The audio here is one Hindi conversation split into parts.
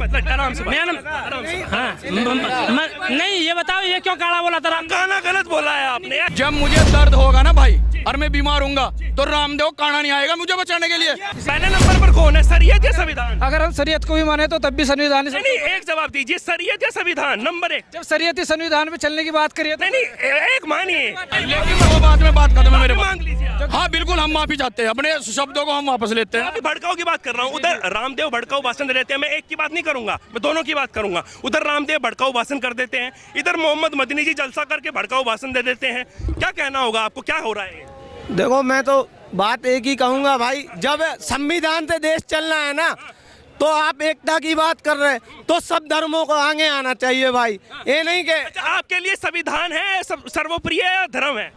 मतलब आराम से नहीं, ये बताओ ये क्यों काला बोला था? गाना गलत बोला है आपने। जब मुझे दर्द होगा ना भाई और मैं बीमार हूँगा तो रामदेव काना नहीं आएगा मुझे बचाने के लिए। पहले नंबर पर कौन है, शरीयत या संविधान? अगर हम शरीयत को भी माने तो तब भी संविधान ही नहीं, एक जवाब दीजिए, शरीयत या संविधान? नंबर एक। जब शरीयत ही संविधान पे चलने की बात करिए तो नहीं, एक मानिए, लेकिन वो बाद में बात खत्म है मेरे मांग लीजिए आप। हाँ बिल्कुल, हम माफी चाहते हैं, अपने शब्दों को हम वापस लेते हैं। अभी भड़काऊ की बात कर रहा हूँ, उधर रामदेव भड़काऊ भाषण दे देते हैं। मैं एक की बात नहीं करूंगा, मैं दोनों की बात करूंगा। उधर रामदेव भड़काऊ भाषण कर देते हैं, इधर मोहम्मद मदनी जी जलसा करके भड़काऊ भाषण दे देते हैं। क्या कहना होगा आपको, क्या हो रहा है? देखो, मैं तो बात एक ही कहूंगा भाई, जब संविधान से देश चलना है ना तो आप एकता की बात कर रहे हैं तो सब धर्मों को आगे आना चाहिए भाई। ये नहीं कि अच्छा, आपके लिए संविधान है सर्वोप्रिय या धर्म है?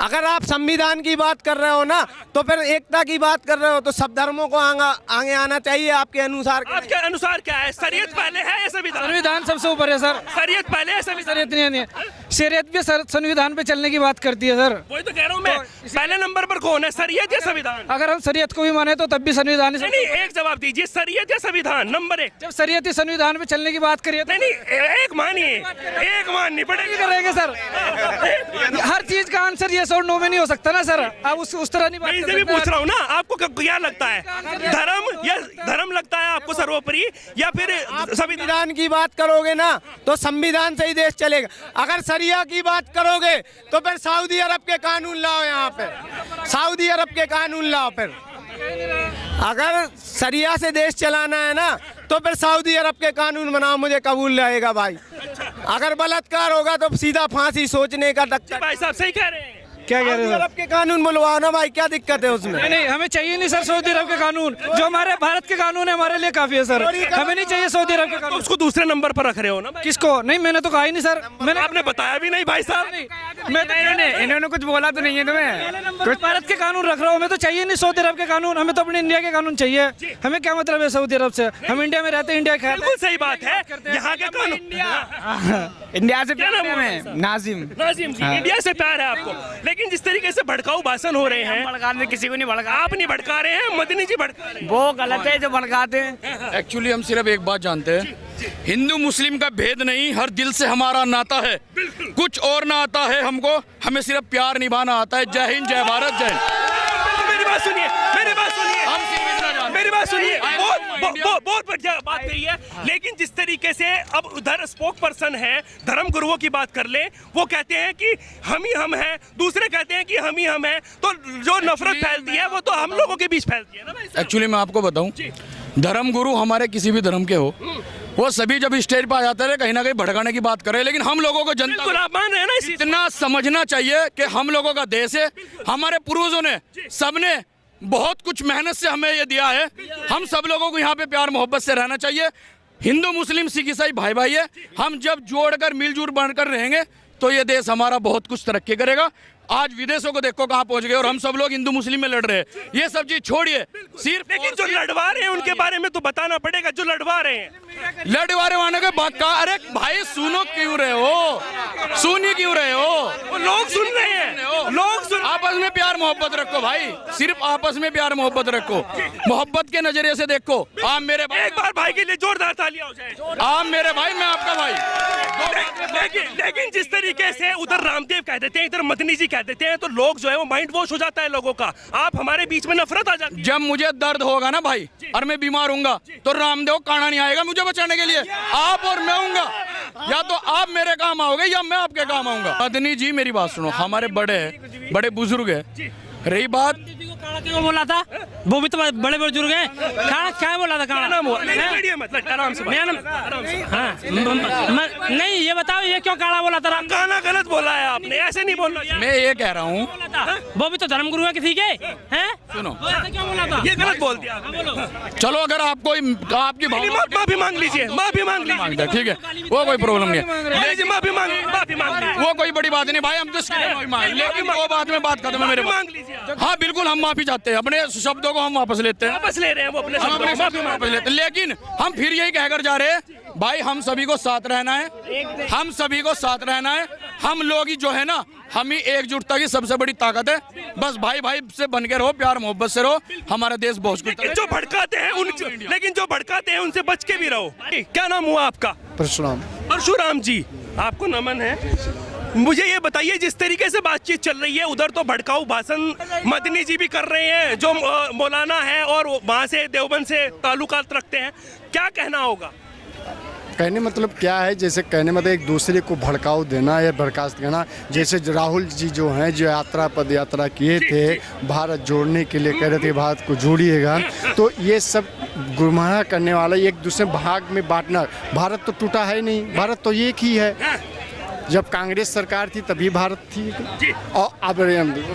अगर आप संविधान की बात कर रहे हो ना तो फिर एकता की बात कर रहे हो तो सब धर्मों को आगे आना चाहिए आपके अनुसार। आपके अनुसार क्या है, शरीयत पहले है या संविधान? संविधान सबसे ऊपर है सर। शरीयत पहले है, संविधान? शरीयत नहीं है, शरीयत भी संविधान पे चलने की बात करती है सर। वही तो कह रहा हूँ मैं, पहले नंबर पर कौन है, शरीयत या संविधान? अगर हम शरीयत को भी माने तो तब भी संविधान ही। नहीं, एक जवाब दीजिए, शरीयत या संविधान? नंबर एक। जब शरीयत ही संविधान पे चलने की बात करिए तो नहीं, एक मानिए, एक माननी पड़ेगी। करेंगे सर। हर चीज का आंसर ये और नो में नहीं हो सकता ना सर, आप उस तरह नहीं बात मैं कर इसे भी सकते। पूछ रहा हूँ ना, आपको क्या लगता है, धर्म लगता है आपको सर्वोपरि या फिर संविधान की बात करोगे ना तो संविधान से ही देश चलेगा। अगर शरिया की बात करोगे तो फिर सऊदी अरब के कानून लाओ, यहाँ पे सऊदी अरब के कानून लाओ। फिर अगर शरिया से देश चलाना है ना तो फिर सऊदी अरब के कानून बनाओ, मुझे कबूल रहेगा भाई। अगर बलात्कार होगा तो सीधा फांसी, सोचने का टक्कर। भाई साहब सही कह रहे हैं। क्या कह रहे सऊदी हो? अरब के कानून बुलवाओ ना भाई, क्या दिक्कत है उसमें? नहीं, हमें चाहिए नहीं सर सऊदी अरब के कानून, जो हमारे भारत के कानून है हमारे लिए काफी है सर। हमें नहीं चाहिए सऊदी अरब के तो कानून। उसको दूसरे नंबर पर रख रहे हो ना भाई? किसको? नहीं, मैंने तो कहा ही नहीं सर। मैंने आपने बताया भी नहीं भाई साहब। इन्होंने कुछ बोला तो नहीं है तुम्हें? कुछ भारत के कानून रख रहा हूँ, हमें तो चाहिए नहीं सऊदी अरब के कानून, हमें तो अपने इंडिया के कानून चाहिए। हमें क्या मतलब है सऊदी अरब से? हम इंडिया में रहते हैं, इंडिया खाते बिल्कुल सही बात है, यहाँ के कानून। इंडिया से क्या नाम है? नाजिम। नाजिम जी, इंडिया से प्यार है आपको, लेकिन जिस तरीके से भड़काऊ भाषण हो रहे हैं, भड़काने किसी को नहीं भड़का। आप नहीं भड़का रहे हैं, मदनी जी भड़का रहे हैं। वो गलत है जो भड़काते हैं। एक्चुअली हम सिर्फ एक बात जानते हैं, हिंदू मुस्लिम का भेद नहीं, हर दिल से हमारा नाता है। कुछ और ना आता है हमको, हमें सिर्फ प्यार निभाना आता है। जय हिंद, जय भारत, जय हिंद। मेरी बात सुनिए, मेरी बात सुनिए, हम सिर्फ इतना जानते हैं। मेरी बात सुनिए, बहुत बढ़िया बात कही है। लेकिन जिस तरीके से अब उधर स्पोक पर्सन है, धर्म गुरुओं की बात कर ले, वो कहते हैं कि हम ही हम हैं, दूसरे कहते हैं कि हम ही हम हैं, तो जो नफरत फैलती है वो तो हम लोगों के बीच फैलती है ना भाई साहब? एक्चुअली मैं आपको बताऊं, धर्म गुरु हमारे किसी भी धर्म के हो, वो सभी जब स्टेज पर आ जाते हैं कहीं ना कहीं भड़काने की बात करें, लेकिन हम लोगों को जनता बिल्कुल आप मान रहे हैं ना इसी इतना समझना चाहिए कि हम लोगों का देश है, हमारे पूर्वजों ने सबने बहुत कुछ मेहनत से हमें ये दिया है। हम सब लोगों को यहाँ पे प्यार मोहब्बत से रहना चाहिए। हिंदू मुस्लिम सिख ईसाई भाई भाई है, हम जब जोड़कर मिलजुल बनकर रहेंगे तो ये देश हमारा बहुत कुछ तरक्की करेगा। आज विदेशों को देखो कहाँ पहुंच गए और हम सब लोग हिंदू मुस्लिम में लड़ रहे हैं। ये सब चीज छोड़िए, सिर्फ लेकिन जो लड़वा रहे हैं उनके बारे में तो बताना पड़ेगा, जो लड़वा रहे हैं। लड़वारे वाले के बात का, अरे भाई सुनो क्यों रहे हो, सुनिए क्यों रहे हो? वो लोग सुन रहे हैं, लोग सुन। आपस में प्यार मोहब्बत रखो भाई, सिर्फ आपस में प्यार मोहब्बत रखो, मोहब्बत के नजरिए से देखो। आप मेरे भाई, एक बार भाई के लिए जोरदार तालियां हो जाए। आप मेरे भाई, मैं आपका भाई। लेकिन जिस तरीके से उधर रामदेव कह देते हैं, इधर मदनी जी कह देते हैं, तो लोग जो है वो माइंड वॉश हो जाता है लोगों का। आप हमारे बीच में नफरत आ जाती है। जब मुझे दर्द होगा ना भाई और मैं बीमार हूँगा तो रामदेव काना नहीं आएगा मुझे बचाने के लिए। आप और मैं हूँगा, या तो आप मेरे काम आओगे या मैं आपके काम आऊंगा। मदनी जी मेरी बात सुनो, हमारे बड़े बुजुर्ग है। रही बात क्यों बोला था, वो भी तो बड़े बुजुर्ग हैं। क्या बोला था? क्या नाम हुआ? मतलब आराम से नहीं, ये बताओ ये क्यों काला बोला था? गाना गलत बोला है आपने, ऐसे नहीं बोलना। मैं ये कह रहा हूँ, वो भी तो धर्मगुरु है किसी के, हैं? सुनो, क्यों बोला था? ये गलत बोल दिया। चलो अगर आपको आपकी माफी मांग लीजिए, माफी मांग लीजिए। ठीक है, वो कोई प्रॉब्लम नहीं है, माफी मांग लीजिए। वो कोई बड़ी बात नहीं भाई, हम तो लेकिन वो बात में बात खत्म है मेरे। मांग लीजिए। हाँ बिल्कुल, हम माफी चाहते हैं, अपने शब्दों को हम वापस लेते हैं। वापस ले रहे हैं वो अपने हम अपने शब्दों को, वापस लेते हैं, लेकिन हम फिर यही कहकर जा रहे हैं भाई, हम सभी को साथ रहना है, हम सभी को साथ रहना है। हम लोग ही जो है ना हम ही एकजुटता की सबसे बड़ी ताकत है। बस भाई भाई से बन के रहो, प्यार मोहब्बत से रहो, हमारा देश बहुत कुछ। लेकिन जो भड़काते हैं उनसे बच के भी रहो। क्या नाम हुआ आपका? परशुराम। परशुराम जी, आपको नमन है। मुझे ये बताइए, जिस तरीके से बातचीत चल रही है, उधर तो भड़काऊ भाषण मदनी जी भी कर रहे हैं जो मौलाना है और वहाँ से देवबंद से ताल्लुकात रखते हैं, क्या कहना होगा? कहने मतलब क्या है, जैसे कहने मतलब एक दूसरे को भड़काऊ देना या बर्खास्त करना। जैसे राहुल जी जो हैं, जो पद यात्रा किए थे, भारत जोड़ने के लिए कह रहे थे भारत को जोड़िएगा, तो ये सब गुमराह करने वाला, एक दूसरे भाग में बांटना। भारत तो टूटा है नहीं, भारत तो एक ही है। जब कांग्रेस सरकार थी तभी भारत थी, और अब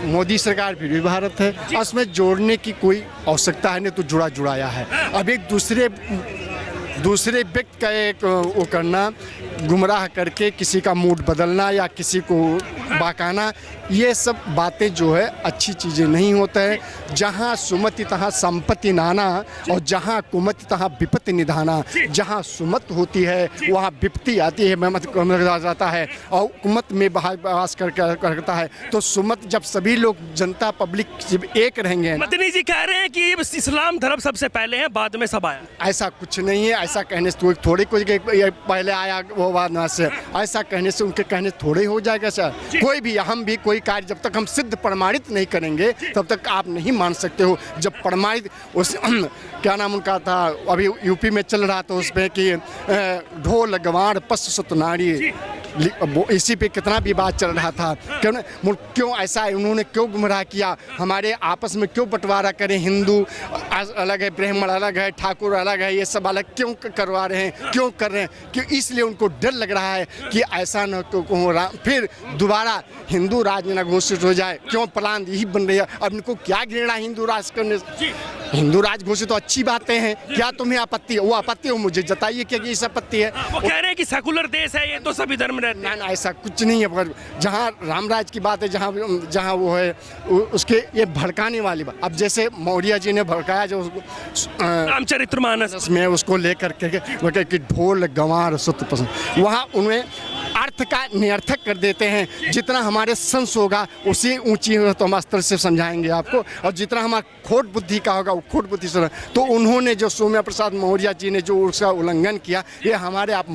मोदी सरकार फिर भी भारत है। उसमें जोड़ने की कोई आवश्यकता है नहीं, तो जुड़ा जुड़ाया है। अब एक दूसरे व्यक्ति का एक वो करना, गुमराह करके किसी का मूड बदलना या किसी को बहकाना, ये सब बातें जो है अच्छी चीज़ें नहीं होता है। जहाँ सुमति तहाँ संपत्ति नाना, और जहाँ कुमति तहाँ विपत्ति निधाना। जहाँ सुमत होती है वहाँ विपत्ति आती है, महमत जाता है, और कुमत में वास करता है। तो सुमत जब सभी लोग, जनता पब्लिक जब एक रहेंगे। मदनी जी कह रहे हैं कि इस्लाम धर्म सबसे पहले है, बाद में सब आया। ऐसा कुछ नहीं है। ऐसा कहने से थोड़ी कुछ पहले आया वो बाद में से, ऐसा कहने से उनके कहने थोड़े हो जाएगा सर। कोई भी, हम भी कोई कार्य जब तक हम सिद्ध प्रमाणित नहीं करेंगे तब तक आप नहीं मान सकते हो। जब प्रमाणित, उस क्या नाम उनका था, अभी यूपी में चल रहा था उसमें कि ढोल गंवार पशु सतनारी, इसी पे कितना विवाद चल रहा था। क्यों ऐसा है, उन्होंने क्यों गुमराह किया, हमारे आपस में क्यों बंटवारा करें, हिंदू अलग है, ब्राह्मण अलग है, ठाकुर अलग है, ये सब अलग क्यों करवा रहे हैं, क्यों कर रहे हैं? क्यों? इसलिए उनको डर लग रहा है कि ऐसा न तो फिर दोबारा हिंदू राज न घोषित हो जाए। क्यों प्लान यही बन रही है? अब इनको क्या घृणा हिंदू राज करने से? हिंदू राज घोषित तो अच्छी बातें हैं, क्या तुम्हें आपत्ति है? वो आपत्ति हो मुझे बताइए क्या इस आपत्ति है। वो कह रहे हैं कि सेकुलर देश है ये, तो सभी धर्म रहते हैं। ना ऐसा कुछ नहीं है। पर जहाँ रामराज की बात है, जहाँ वो है उसके ये भड़काने वाली बात। अब जैसे मौर्य जी ने भड़काया जो रामचरितमानस में, उसको लेकर के कि ढोल गंवार सुत पसंद, वहाँ उन्हें अर्थ का निरर्थक कर देते हैं। जितना हमारे संस होगा उसी ऊंची तो हम अस्त्र से समझाएंगे आपको, और जितना हमारा खोट बुद्धि का होगा वो खोट बुद्धि से। तो उन्होंने जो सौम्य प्रसाद मौर्य जी ने जो उसका उल्लंघन किया, ये हमारे आप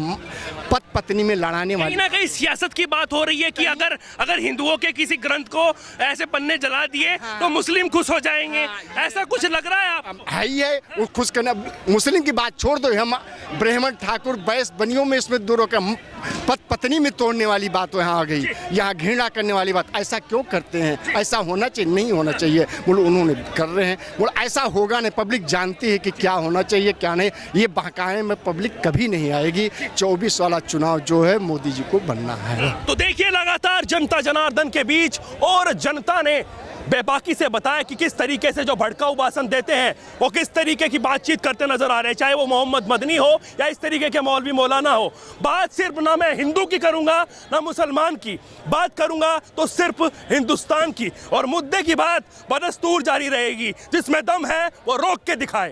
पत पत्नी में लड़ाने वाले। कहीं ना कहीं सियासत की बात हो रही है कि अगर हिंदुओं के किसी ग्रंथ को ऐसे पन्ने जला दिए तो मुस्लिम खुश हो जाएंगे, ऐसा कुछ लग रहा है आप? है ही है वो खुश करना। मुस्लिम की बात छोड़ दो, हम ब्राह्मण ठाकुर बैस बनियों में इसमें दूर होकर पत पत्नी में तोड़ने वाली बात तो यहाँ आ गई, यहाँ घृणा करने वाली बात। ऐसा क्यों करते हैं? ऐसा होना चाहिए, नहीं होना चाहिए। बोलो उन्होंने कर रहे हैं, बोलो ऐसा होगा नहीं। पब्लिक जानती है कि क्या होना चाहिए क्या नहीं। ये बहकाने में पब्लिक कभी नहीं आएगी। 24 वाला चुनाव जो है मोदी जी को बनना है। तो देखिए, लगातार जनता जनार्दन के बीच और जनता ने बेबाकी से बताया कि किस तरीके से जो भड़काऊ भाषण देते हैं वो किस तरीके की बातचीत करते नजर आ रहे हैं, चाहे वो मोहम्मद मदनी हो या इस तरीके के मौलवी मौलाना हो। बात सिर्फ ना मैं हिंदू की करूंगा ना मुसलमान की, बात करूंगा तो सिर्फ हिंदुस्तान की, और मुद्दे की बात बदस्तूर जारी रहेगी। जिसमें दम है वो रोक के दिखाए।